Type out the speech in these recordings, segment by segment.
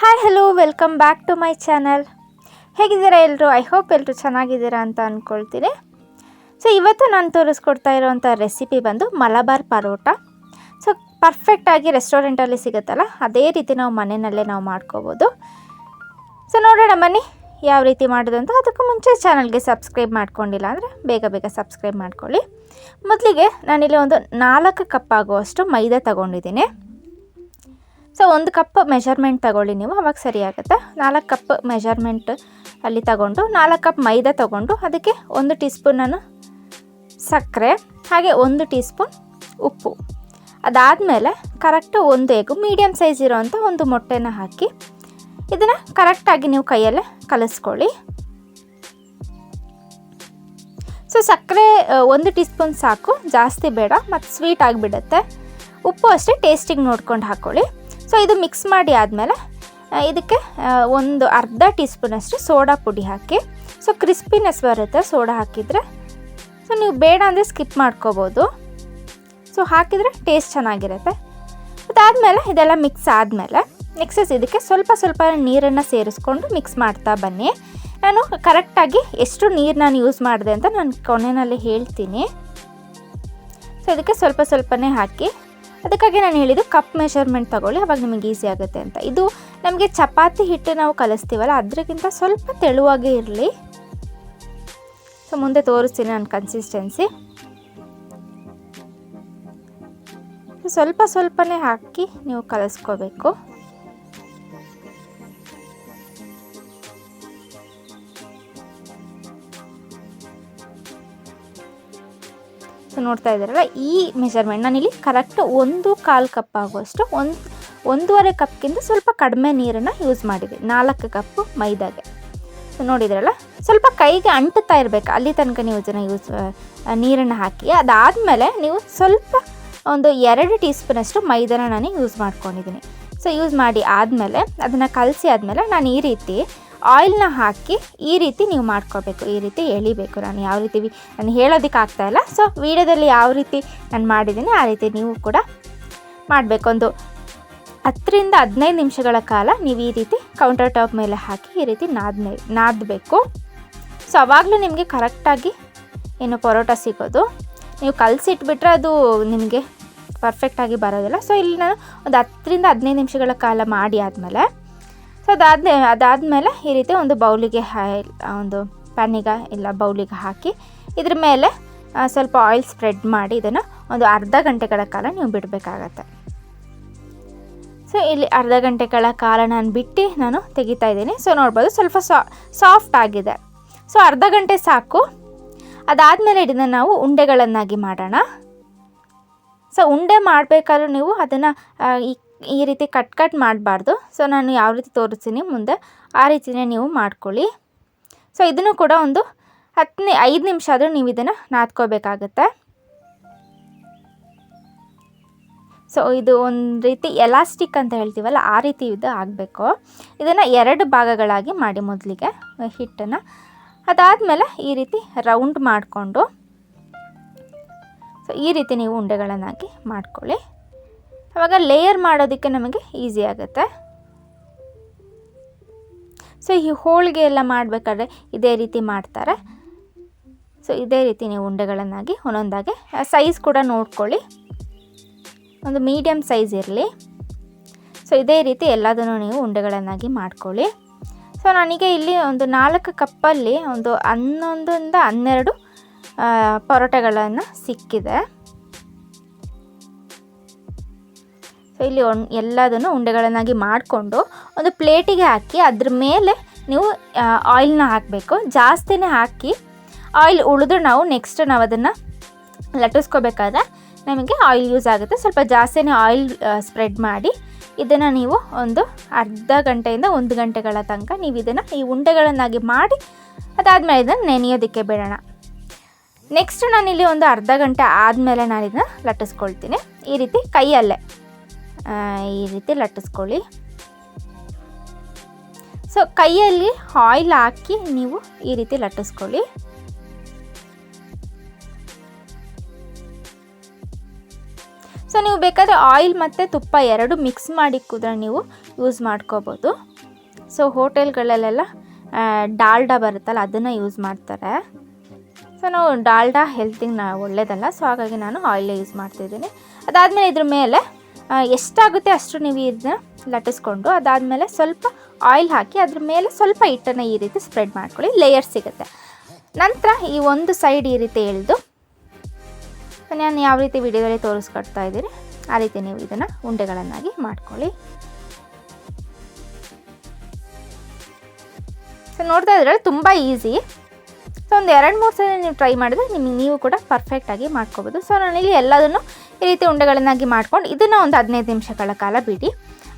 Hi hello welcome back to my channel. ಹೇಗಿದ್ದೀರಾ ಎಲ್ಲರೂ? I hope ಎಲ್ಲರೂ ಚೆನ್ನಾಗಿದ್ದೀರಾ ಅಂತ ಅಂದ್ಕೊಳ್ತೀನಿ. ಸೊ ಇವತ್ತು ನಾನು ತೋರಿಸ್ಕೊಡ್ತಾ ಇರೋವಂಥ ರೆಸಿಪಿ ಬಂದು ಮಲಬಾರ್ ಪರೋಟ. ಸೊ ಪರ್ಫೆಕ್ಟಾಗಿ ರೆಸ್ಟೋರೆಂಟಲ್ಲಿ ಸಿಗುತ್ತಲ್ಲ ಅದೇ ರೀತಿ ನಾವು ಮನೆಯಲ್ಲೇ ನಾವು ಮಾಡ್ಕೋಬೋದು. ಸೊ ನೋಡೋಣ ಬನ್ನಿ ಯಾವ ರೀತಿ ಮಾಡೋದು ಅಂತ. ಅದಕ್ಕೂ ಮುಂಚೆ ಚಾನಲ್ಗೆ ಸಬ್ಸ್ಕ್ರೈಬ್ ಮಾಡ್ಕೊಂಡಿಲ್ಲ ಅಂದರೆ ಬೇಗ ಸಬ್ಸ್ಕ್ರೈಬ್ ಮಾಡ್ಕೊಳ್ಳಿ. ಮೊದಲಿಗೆ ನಾನಿಲ್ಲಿ ಒಂದು 4 ಕಪ್ ಆಗುವಷ್ಟು ಮೈದಾ ತೊಗೊಂಡಿದ್ದೀನಿ. ಸೊ 1 ಕಪ್ ಮೆಜರ್ಮೆಂಟ್ ತಗೊಳ್ಳಿ ನೀವು, ಅವಾಗ ಸರಿ ಆಗುತ್ತೆ. 4 ಕಪ್ ಮೆಜರ್ಮೆಂಟ್ ಅಲ್ಲಿ ತಗೊಂಡು 4 ಕಪ್ ಮೈದಾ ತಗೊಂಡು ಅದಕ್ಕೆ 1 ಟೀ ಸ್ಪೂನ್ ನಾನು ಸಕ್ಕರೆ, ಹಾಗೆ 1 ಟೀ ಸ್ಪೂನ್ ಉಪ್ಪು. ಅದಾದಮೇಲೆ ಕರೆಕ್ಟು 1 ಎಗ್, ಮೀಡಿಯಮ್ ಸೈಜ್ ಇರೋವಂಥ 1 ಮೊಟ್ಟೆನ ಹಾಕಿ ಇದನ್ನು ಕರೆಕ್ಟಾಗಿ ನೀವು ಕೈಯಲ್ಲೇ ಕಲಿಸ್ಕೊಳ್ಳಿ. ಸೊ ಸಕ್ಕರೆ 1 ಟೀ ಸ್ಪೂನ್ ಸಾಕು, ಜಾಸ್ತಿ ಬೇಡ, ಮತ್ತು ಸ್ವೀಟ್ ಆಗಿಬಿಡುತ್ತೆ. ಉಪ್ಪು ಅಷ್ಟೇ ಟೇಸ್ಟಿಗೆ ನೋಡ್ಕೊಂಡು ಹಾಕ್ಕೊಳ್ಳಿ. ಸೊ ಇದು ಮಿಕ್ಸ್ ಮಾಡಿ ಆದಮೇಲೆ ಇದಕ್ಕೆ ಒಂದು ಅರ್ಧ ಟೀ ಸ್ಪೂನಷ್ಟು ಸೋಡಾ ಪುಡಿ ಹಾಕಿ. ಸೊ ಕ್ರಿಸ್ಪಿನೆಸ್ ಬರುತ್ತೆ ಸೋಡಾ ಹಾಕಿದರೆ. ಸೊ ನೀವು ಬೇಡ ಅಂದರೆ ಸ್ಕಿಪ್ ಮಾಡ್ಕೋಬೋದು. ಸೊ ಹಾಕಿದರೆ ಟೇಸ್ಟ್ ಚೆನ್ನಾಗಿರುತ್ತೆ. ಅದಾದಮೇಲೆ ಇದೆಲ್ಲ ಮಿಕ್ಸ್ ಆದಮೇಲೆ ನೆಕ್ಸ್ಟ್ ಇದಕ್ಕೆ ಸ್ವಲ್ಪ ನೀರನ್ನು ಸೇರಿಸ್ಕೊಂಡು ಮಿಕ್ಸ್ ಮಾಡ್ತಾ ಬನ್ನಿ. ನಾನು ಕರೆಕ್ಟಾಗಿ ಎಷ್ಟು ನೀರು ನಾನು ಯೂಸ್ ಮಾಡಿದೆ ಅಂತ ನಾನು ಕೊನೆಯಲ್ಲಿ ಹೇಳ್ತೀನಿ. ಸೊ ಇದಕ್ಕೆ ಸ್ವಲ್ಪನೇ ಹಾಕಿ, ಅದಕ್ಕಾಗಿ ನಾನು ಹೇಳಿದ್ದು ಕಪ್ ಮೆಷರ್ಮೆಂಟ್ ತೊಗೊಳ್ಳಿ, ಅವಾಗ ನಿಮಗೆ ಈಸಿ ಆಗುತ್ತೆ ಅಂತ. ಇದು ನಮಗೆ ಚಪಾತಿ ಹಿಟ್ಟು ನಾವು ಕಲಿಸ್ತೀವಲ್ಲ ಅದಕ್ಕಿಂತ ಸ್ವಲ್ಪ ತೆಳುವಾಗೇ ಇರಲಿ. ಸೊ ಮುಂದೆ ತೋರಿಸ್ತೀನಿ ನಾನು ಕನ್ಸಿಸ್ಟೆನ್ಸಿ. ಸ್ವಲ್ಪನೇ ಹಾಕಿ ನೀವು ಕಲಿಸ್ಕೋಬೇಕು. ಸೊ ನೋಡ್ತಾ ಇದ್ದೀರಲ್ಲ, ಈ ಮೆಜರ್ಮೆಂಟ್ ನಾನಿಲ್ಲಿ ಕರೆಕ್ಟ್ 1/4 ಕಪ್ ಆಗುವಷ್ಟು, 1.5 ಕಪ್ಗಿಂತ ಸ್ವಲ್ಪ ಕಡಿಮೆ ನೀರನ್ನು ಯೂಸ್ ಮಾಡಿದೆ 4 ಕಪ್ ಮೈದಾಗೆ. ಸೊ ನೋಡಿದ್ರಲ್ಲ, ಸ್ವಲ್ಪ ಕೈಗೆ ಅಂಟುತ್ತಾ ಇರಬೇಕು ಅಲ್ಲಿ ತನಕ ನೀವು ಇದನ್ನು ನೀರನ್ನು ಹಾಕಿ. ಅದಾದಮೇಲೆ ನೀವು ಸ್ವಲ್ಪ ಒಂದು 2 ಟೀ ಸ್ಪೂನಷ್ಟು ಮೈದಾನ ನಾನು ಯೂಸ್ ಮಾಡ್ಕೊಂಡಿದ್ದೀನಿ. ಸೊ ಯೂಸ್ ಮಾಡಿ ಆದಮೇಲೆ ಅದನ್ನು ಕಲಸಿ ಆದಮೇಲೆ ನಾನು ಈ ರೀತಿ ಆಯಿಲ್ನ ಹಾಕಿ ಈ ರೀತಿ ನೀವು ಮಾಡ್ಕೋಬೇಕು, ಈ ರೀತಿ ಎಳಿಬೇಕು. ನಾನು ಹೇಳೋದಕ್ಕೆ ಆಗ್ತಾಯಿಲ್ಲ. ಸೊ ವಿಡಿಯೋದಲ್ಲಿ ಯಾವ ರೀತಿ ನಾನು ಮಾಡಿದ್ದೀನಿ ಆ ರೀತಿ ನೀವು ಕೂಡ ಮಾಡಬೇಕು. ಒಂದು 10 ರಿಂದ 15 ನಿಮಿಷಗಳ ಕಾಲ ನೀವು ಈ ರೀತಿ ಕೌಂಟರ್ ಟಾಪ್ ಮೇಲೆ ಹಾಕಿ ಈ ರೀತಿ ನಾದಬೇಕು. ಸೊ ಆವಾಗಲೂ ನಿಮಗೆ ಕರೆಕ್ಟಾಗಿ ಪರೋಟ ಸಿಗೋದು. ನೀವು ಕಲಸಿಟ್ಬಿಟ್ರೆ ಅದು ನಿಮಗೆ ಪರ್ಫೆಕ್ಟಾಗಿ ಬರೋದಿಲ್ಲ. ಸೊ ಇಲ್ಲಿ ನಾನು ಒಂದು 10 ರಿಂದ 15 ನಿಮಿಷಗಳ ಕಾಲ ಮಾಡಿ ಆದಮೇಲೆ, ಸೊ ಅದಾದಮೇಲೆ ಈ ರೀತಿ ಒಂದು ಬೌಲಿಗೆ ಒಂದು ಪ್ಯಾನಿಗೆ ಇಲ್ಲ ಬೌಲಿಗೆ ಹಾಕಿ ಇದ್ರ ಮೇಲೆ ಸ್ವಲ್ಪ ಆಯಿಲ್ ಸ್ಪ್ರೆಡ್ ಮಾಡಿ ಇದನ್ನು ಒಂದು ಅರ್ಧ ಗಂಟೆಗಳ ಕಾಲ ನೀವು ಬಿಡಬೇಕಾಗತ್ತೆ. ಸೊ ಇಲ್ಲಿ ಅರ್ಧ ಗಂಟೆಗಳ ಕಾಲ ನಾನು ತೆಗಿತಾ ಇದ್ದೀನಿ. ಸೊ ನೋಡ್ಬೋದು ಸ್ವಲ್ಪ ಸಾಫ್ಟ್ ಆಗಿದೆ. ಸೊ ಅರ್ಧ ಗಂಟೆ ಸಾಕು. ಅದಾದಮೇಲೆ ಇದನ್ನು ನಾವು ಉಂಡೆಗಳನ್ನಾಗಿ ಮಾಡೋಣ. ಸೊ ಉಂಡೆ ಮಾಡಬೇಕಾದ್ರೂ ನೀವು ಅದನ್ನು ಈ ರೀತಿ ಕಟ್ ಮಾಡಬಾರ್ದು. ಸೊ ನಾನು ಯಾವ ರೀತಿ ತೋರಿಸ್ತೀನಿ ಮುಂದೆ ಆ ರೀತಿಯೇ ನೀವು ಮಾಡ್ಕೊಳ್ಳಿ. ಸೊ ಇದನ್ನು ಕೂಡ ಒಂದು 5 ನಿಮಿಷ ಆದರೂ ನೀವು ಇದನ್ನು ನಾದ್ಕೋಬೇಕಾಗತ್ತೆ. ಸೊ ಇದು ಒಂದು ರೀತಿ ಎಲಾಸ್ಟಿಕ್ ಅಂತ ಹೇಳ್ತೀವಲ್ಲ ಆ ರೀತಿ ಇದು ಆಗಬೇಕು. ಇದನ್ನು 2 ಭಾಗಗಳಾಗಿ ಮಾಡಿ ಮೊದಲಿಗೆ ಹಿಟ್ಟನ್ನು. ಅದಾದಮೇಲೆ ಈ ರೀತಿ ರೌಂಡ್ ಮಾಡಿಕೊಂಡು ಸೊ ಈ ರೀತಿ ನೀವು ಉಂಡೆಗಳನ್ನಾಗಿ ಮಾಡ್ಕೊಳ್ಳಿ. ಆವಾಗ ಲೇಯರ್ ಮಾಡೋದಕ್ಕೆ ನಮಗೆ ಈಸಿ ಆಗುತ್ತೆ. ಸೊ ಈ ಹೋಳಿಗೆ ಎಲ್ಲ ಮಾಡಬೇಕಾದ್ರೆ ಇದೇ ರೀತಿ ಮಾಡ್ತಾರೆ. ಸೊ ಇದೇ ರೀತಿ ನೀವು ಉಂಡೆಗಳನ್ನಾಗಿ ಒಂದೊಂದಾಗಿ ಸೈಜ್ ಕೂಡ ನೋಡ್ಕೊಳ್ಳಿ, ಒಂದು ಮೀಡಿಯಮ್ ಸೈಜ್ ಇರಲಿ. ಸೊ ಇದೇ ರೀತಿ ಎಲ್ಲದನ್ನು ನೀವು ಉಂಡೆಗಳನ್ನಾಗಿ ಮಾಡ್ಕೊಳ್ಳಿ. ಸೊ ನನಗೆ ಇಲ್ಲಿ ಒಂದು 4 ಕಪ್ಪಲ್ಲಿ ಒಂದು 11 ರಿಂದ 12 ಪರೋಟಗಳನ್ನು ಸಿಕ್ಕಿದೆ. ಸೊ ಇಲ್ಲಿ ಎಲ್ಲದನ್ನು ಉಂಡೆಗಳನ್ನಾಗಿ ಮಾಡಿಕೊಂಡು ಒಂದು ಪ್ಲೇಟಿಗೆ ಹಾಕಿ ಅದ್ರ ಮೇಲೆ ನೀವು ಆಯಿಲ್ನ ಹಾಕಬೇಕು. ಜಾಸ್ತಿನೇ ಹಾಕಿ, ಆಯಿಲ್ ಉಳಿದ್ರೆ ನಾವು ಅದನ್ನು ಲಟ್ಟಿಸ್ಕೋಬೇಕಾದ್ರೆ ನಮಗೆ ಆಯಿಲ್ ಯೂಸ್ ಆಗುತ್ತೆ. ಸ್ವಲ್ಪ ಜಾಸ್ತಿನೇ ಆಯಿಲ್ ಸ್ಪ್ರೆಡ್ ಮಾಡಿ ಇದನ್ನು ನೀವು ಒಂದು ಅರ್ಧ ಗಂಟೆಯಿಂದ 1 ಗಂಟೆಗಳ ತನಕ ನೀವು ಇದನ್ನು ಈ ಉಂಡೆಗಳನ್ನಾಗಿ ಮಾಡಿ ಅದಾದಮೇಲೆ ಇದನ್ನು ನೆನೆಯೋದಕ್ಕೆ ಬಿಡೋಣ. ನೆಕ್ಸ್ಟ್ ನಾನಿಲ್ಲಿ ಒಂದು ಅರ್ಧ ಗಂಟೆ ಆದಮೇಲೆ ನಾನು ಇದನ್ನು ಲಟ್ಟಿಸ್ಕೊಳ್ತೀನಿ. ಈ ರೀತಿ ಕೈಯಲ್ಲೇ ಈ ರೀತಿ ಲಟ್ಟಿಸ್ಕೊಳ್ಳಿ. ಸೊ ಕೈಯಲ್ಲಿ ಆಯಿಲ್ ಹಾಕಿ ನೀವು ಈ ರೀತಿ ಲಟ್ಟಿಸ್ಕೊಳ್ಳಿ. ಸೊ ನೀವು ಬೇಕಾದರೆ ಆಯಿಲ್ ಮತ್ತು ತುಪ್ಪ 2 ಮಿಕ್ಸ್ ಮಾಡಿ ಕೂಡ ನೀವು ಯೂಸ್ ಮಾಡ್ಕೋಬೋದು. ಸೊ ಹೋಟೆಲ್ಗಳಲ್ಲೆಲ್ಲ ಡಾಲ್ಡಾ ಬರುತ್ತಲ್ಲ ಅದನ್ನು ಯೂಸ್ ಮಾಡ್ತಾರೆ. ಸೊ ನಾವು ಡಾಲ್ಡಾ ಹೆಲ್ತಿಗೆ ಒಳ್ಳೆಯದಲ್ಲ, ಸೊ ಹಾಗಾಗಿ ನಾನು ಆಯಿಲೇ ಯೂಸ್ ಮಾಡ್ತಿದ್ದೀನಿ. ಅದಾದಮೇಲೆ ಇದ್ರ ಮೇಲೆ ಎಷ್ಟಾಗುತ್ತೆ ಅಷ್ಟು ನೀವು ಇದನ್ನ ಲಟ್ಟಿಸ್ಕೊಂಡು ಅದಾದಮೇಲೆ ಸ್ವಲ್ಪ ಆಯಿಲ್ ಹಾಕಿ ಅದ್ರ ಮೇಲೆ ಸ್ವಲ್ಪ ಹಿಟ್ಟನ್ನು ಈ ರೀತಿ ಸ್ಪ್ರೆಡ್ ಮಾಡ್ಕೊಳ್ಳಿ, ಲೇಯರ್ ಸಿಗುತ್ತೆ. ನಂತರ ಈ ಒಂದು ಸೈಡ್ ಈ ರೀತಿ ಎಳೆದು ನಾನು ಯಾವ ರೀತಿ ವಿಡಿಯೋದಲ್ಲಿ ತೋರಿಸ್ಕೊಡ್ತಾ ಇದ್ದೀನಿ ಆ ರೀತಿ ನೀವು ಇದನ್ನು ಉಂಡೆಗಳನ್ನಾಗಿ ಮಾಡ್ಕೊಳ್ಳಿ. ಸೊ ನೋಡ್ತಾ ಇದ್ರಲ್ಲಿ ತುಂಬ ಈಸಿ. ಸೊ ಒಂದು 2-3 ಸಲ ನೀವು ಟ್ರೈ ಮಾಡಿದ್ರೆ ನೀವು ಕೂಡ ಪರ್ಫೆಕ್ಟಾಗಿ ಮಾಡ್ಕೋಬೋದು. ಸೊ ನಾನಿಲ್ಲಿ ಎಲ್ಲದನ್ನು ಈ ರೀತಿ ಉಂಡೆಗಳನ್ನಾಗಿ ಮಾಡ್ಕೊಂಡು ಇದನ್ನು ಒಂದು 15 ನಿಮಿಷಗಳ ಕಾಲ ಬಿಡಿ.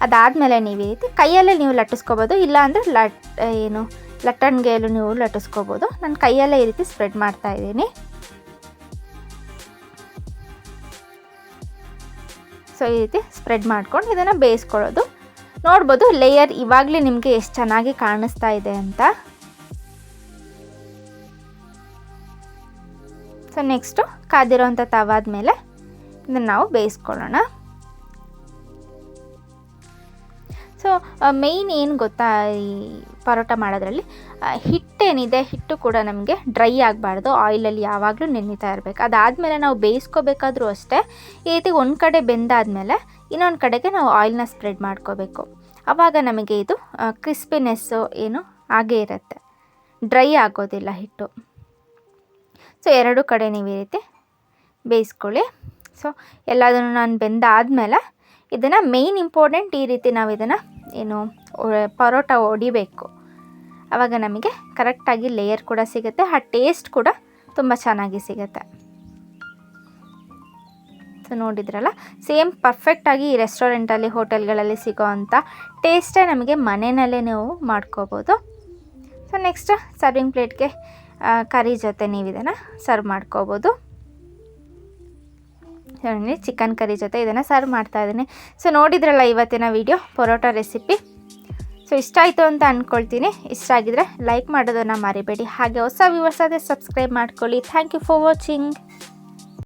ಅದಾದಮೇಲೆ ನೀವು ಈ ರೀತಿ ಕೈಯಲ್ಲೇ ನೀವು ಲಟ್ಟಿಸ್ಕೋಬೋದು, ಇಲ್ಲಾಂದರೆ ಲಟ್ಟಣಿಗೆಯಲ್ಲೂ ನೀವು ಲಟ್ಟಿಸ್ಕೋಬೋದು. ನಾನು ಕೈಯಲ್ಲೇ ಈ ರೀತಿ ಸ್ಪ್ರೆಡ್ ಮಾಡ್ತಾ ಇದ್ದೀನಿ. ಸೊ ಈ ರೀತಿ ಸ್ಪ್ರೆಡ್ ಮಾಡ್ಕೊಂಡು ಇದನ್ನು ಬೇಯಿಸ್ಕೊಳ್ಳೋದು. ನೋಡ್ಬೋದು ಲೇಯರ್ ಇವಾಗಲೇ ನಿಮಗೆ ಎಷ್ಟು ಚೆನ್ನಾಗಿ ಕಾಣಿಸ್ತಾ ಇದೆ ಅಂತ. ಸೊ ನೆಕ್ಸ್ಟು ಕಾದಿರೋವಂಥ ತವಾದ ಮೇಲೆ ಇದನ್ನು ನಾವು ಬೇಯಿಸ್ಕೊಳ್ಳೋಣ. ಸೊ ಮೇಯ್ನ್ ಏನು ಗೊತ್ತಾ, ಈ ಪರೋಟ ಮಾಡೋದ್ರಲ್ಲಿ ಹಿಟ್ಟೇನಿದೆ, ಹಿಟ್ಟು ಕೂಡ ನಮಗೆ ಡ್ರೈ ಆಗಬಾರ್ದು, ಆಯಿಲಲ್ಲಿ ಯಾವಾಗಲೂ ನೆನೀತಾ ಇರಬೇಕು. ಅದಾದಮೇಲೆ ನಾವು ಬೇಯಿಸ್ಕೋಬೇಕಾದ್ರೂ ಅಷ್ಟೇ ಈ ರೀತಿ ಒಂದು ಕಡೆ ಬೆಂದಾದಮೇಲೆ ಇನ್ನೊಂದು ಕಡೆಗೆ ನಾವು ಆಯಿಲ್ನ ಸ್ಪ್ರೆಡ್ ಮಾಡ್ಕೋಬೇಕು. ಆವಾಗ ನಮಗೆ ಇದು ಕ್ರಿಸ್ಪಿನೆಸ್ಸು ಏನು ಹಾಗೇ ಇರುತ್ತೆ, ಡ್ರೈ ಆಗೋದಿಲ್ಲ ಹಿಟ್ಟು. ಸೊ 2 ಕಡೆ ನೀವು ಈ ರೀತಿ ಬೇಯಿಸ್ಕೊಳ್ಳಿ. ಸೊ ಎಲ್ಲದನ್ನು ನಾನು ಬೆಂದಾದಮೇಲೆ ಇದನ್ನು ಮೇಯ್ನ್ ಇಂಪಾರ್ಟೆಂಟ್, ಈ ರೀತಿ ನಾವು ಇದನ್ನು ಪರೋಟ ಹೊಡಿಬೇಕು. ಆವಾಗ ನಮಗೆ ಕರೆಕ್ಟಾಗಿ ಲೇಯರ್ ಕೂಡ ಸಿಗುತ್ತೆ, ಆ ಟೇಸ್ಟ್ ಕೂಡ ತುಂಬ ಚೆನ್ನಾಗಿ ಸಿಗುತ್ತೆ. ಸೊ ನೋಡಿದ್ರಲ್ಲ, ಸೇಮ್ ಪರ್ಫೆಕ್ಟಾಗಿ ಈ ರೆಸ್ಟೋರೆಂಟಲ್ಲಿ ಹೋಟೆಲ್ಗಳಲ್ಲಿ ಸಿಗೋ ಅಂಥ ಟೇಸ್ಟೇ ನಮಗೆ ಮನೆಯಲ್ಲೇ ನೀವು ಮಾಡ್ಕೋಬೋದು. ಸೊ ನೆಕ್ಸ್ಟ್ ಸರ್ವಿಂಗ್ ಪ್ಲೇಟ್ಗೆ ಕರಿ ಜೊತೆ ನೀವು ಇದನ್ನು ಸರ್ವ್ ಮಾಡ್ಕೋಬೋದು. ಚಿಕನ್ ಕರಿ ಜೊತೆ ಇದನ್ನು ಸರ್ವ್ ಮಾಡ್ತಾ ಇದ್ದೀನಿ. ಸೊ ನೋಡಿದ್ರಲ್ಲ ಇವತ್ತಿನ ವಿಡಿಯೋ ಪರೋಟ ರೆಸಿಪಿ. ಸೊ ಇಷ್ಟ ಆಯಿತು ಅಂತ ಅಂದ್ಕೊಳ್ತೀನಿ. ಇಷ್ಟ ಆಗಿದ್ರೆ ಲೈಕ್ ಮಾಡೋದನ್ನು ಮರಿಬೇಡಿ. ಹಾಗೆ ಹೊಸ ವ್ಯೂವರ್ಸ್ ಆದರೆ ಸಬ್ಸ್ಕ್ರೈಬ್ ಮಾಡ್ಕೊಳ್ಳಿ. Thank you for watching.